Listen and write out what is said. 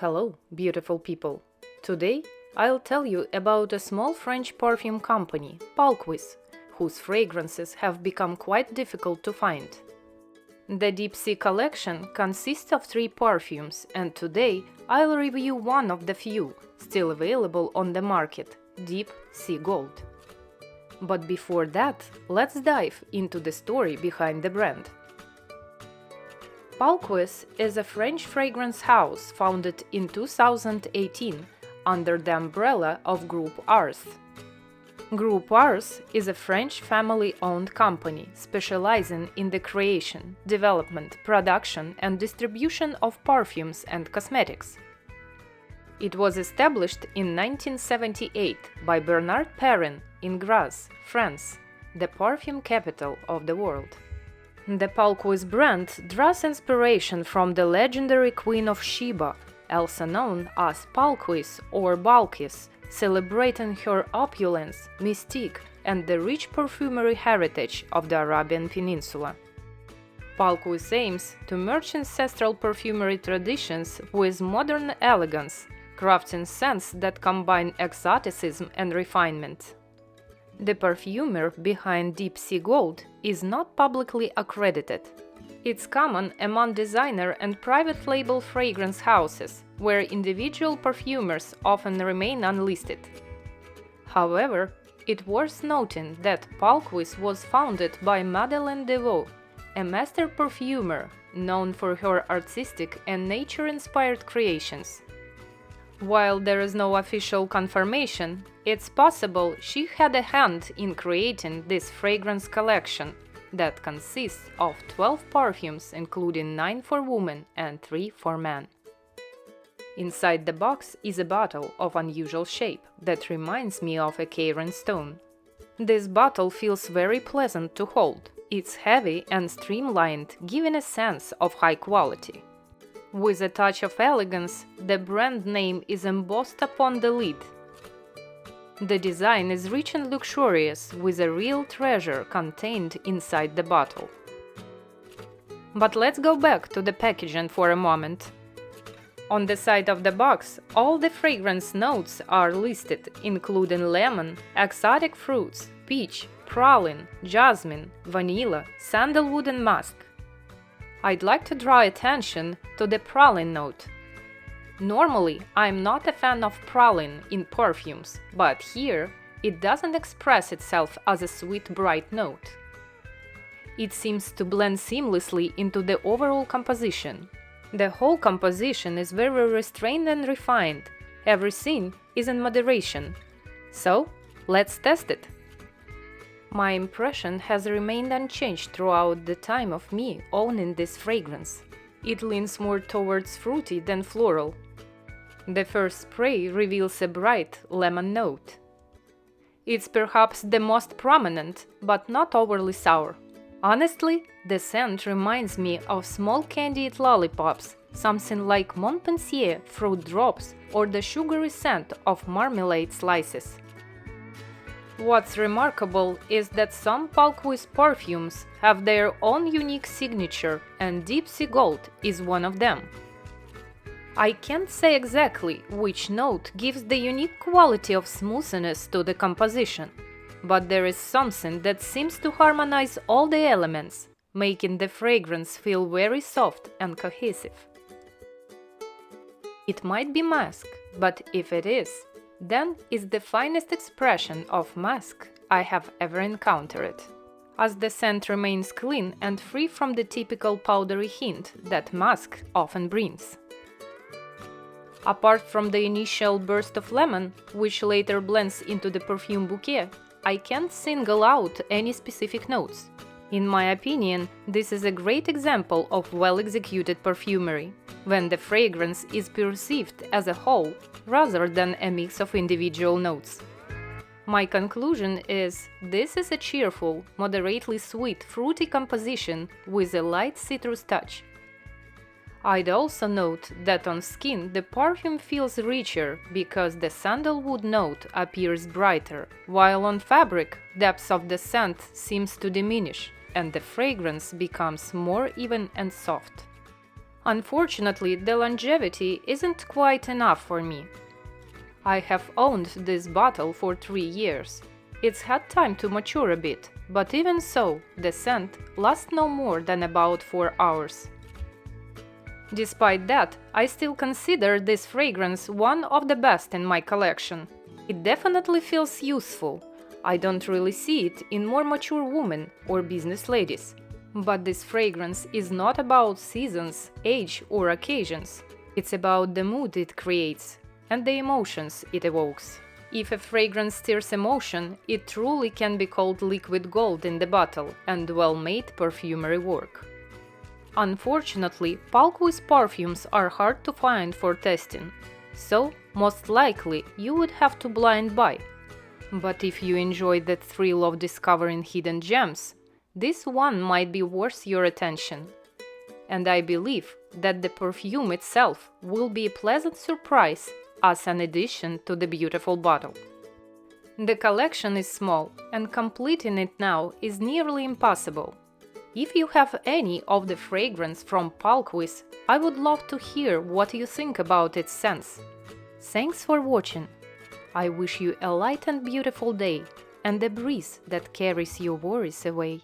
Hello, beautiful people. Today I'll tell you about a small French perfume company, Palquis, whose fragrances have become quite difficult to find. The Deep Sea collection consists of 3 perfumes, and today I'll review one of the few still available on the market, Deep Sea Gold. But before that, let's dive into the story behind the brand. Palquis is a French fragrance house founded in 2018 under the umbrella of Groupe Ars. Groupe Ars is a French family-owned company specializing in the creation, development, production and distribution of perfumes and cosmetics. It was established in 1978 by Bernard Perrin in Grasse, France, the perfume capital of the world. The Palquis brand draws inspiration from the legendary Queen of Sheba, also known as Palquis or Balkis, celebrating her opulence, mystique, and the rich perfumery heritage of the Arabian Peninsula. Palquis aims to merge ancestral perfumery traditions with modern elegance, crafting scents that combine exoticism and refinement. The perfumer behind Deep Sea Gold is not publicly accredited. It's common among designer and private label fragrance houses, where individual perfumers often remain unlisted. However, it's worth noting that Palquis was founded by Madeleine Devaux, a master perfumer known for her artistic and nature-inspired creations. While there is no official confirmation, it's possible she had a hand in creating this fragrance collection that consists of 12 perfumes, including 9 for women and 3 for men. Inside the box is a bottle of unusual shape that reminds me of a Cairn stone. This bottle feels very pleasant to hold. It's heavy and streamlined, giving a sense of high quality. With a touch of elegance, the brand name is embossed upon the lid. The design is rich and luxurious, with a real treasure contained inside the bottle. But let's go back to the packaging for a moment. On the side of the box, all the fragrance notes are listed, including lemon, exotic fruits, peach, praline, jasmine, vanilla, sandalwood and musk. I'd like to draw attention to the praline note. Normally, I'm not a fan of praline in perfumes, but here it doesn't express itself as a sweet, bright note. It seems to blend seamlessly into the overall composition. The whole composition is very restrained and refined. Everything is in moderation. So, let's test it. My impression has remained unchanged throughout the time of me owning this fragrance. It leans more towards fruity than floral. The first spray reveals a bright lemon note. It's perhaps the most prominent, but not overly sour. Honestly, the scent reminds me of small candied lollipops, something like Montpensier fruit drops or the sugary scent of marmalade slices. What's remarkable is that some Palquis perfumes have their own unique signature, and Deep Sea Gold is one of them. I can't say exactly which note gives the unique quality of smoothness to the composition, but there is something that seems to harmonize all the elements, making the fragrance feel very soft and cohesive. It might be musk, but if it is, then it's the finest expression of musk I have ever encountered, as the scent remains clean and free from the typical powdery hint that musk often brings. Apart from the initial burst of lemon, which later blends into the perfume bouquet, I can't single out any specific notes. In my opinion, this is a great example of well-executed perfumery, when the fragrance is perceived as a whole rather than a mix of individual notes. My conclusion is this is a cheerful, moderately sweet, fruity composition with a light citrus touch. I'd also note that on skin the perfume feels richer because the sandalwood note appears brighter, while on fabric depth of the scent seems to diminish and the fragrance becomes more even and soft. Unfortunately, the longevity isn't quite enough for me. I have owned this bottle for 3 years. It's had time to mature a bit, but even so, the scent lasts no more than about 4 hours. Despite that, I still consider this fragrance one of the best in my collection. It definitely feels useful. I don't really see it in more mature women or business ladies. But this fragrance is not about seasons, age, or occasions. It's about the mood it creates and the emotions it evokes. If a fragrance stirs emotion, it truly can be called liquid gold in the bottle and well-made perfumery work. Unfortunately, Palquis perfumes are hard to find for testing, so most likely you would have to blind buy. But if you enjoy the thrill of discovering hidden gems, this one might be worth your attention. And I believe that the perfume itself will be a pleasant surprise as an addition to the beautiful bottle. The collection is small, and completing it now is nearly impossible. If you have any of the fragrance from Palquis, I would love to hear what you think about its scents. Thanks for watching. I wish you a light and beautiful day, and a breeze that carries your worries away.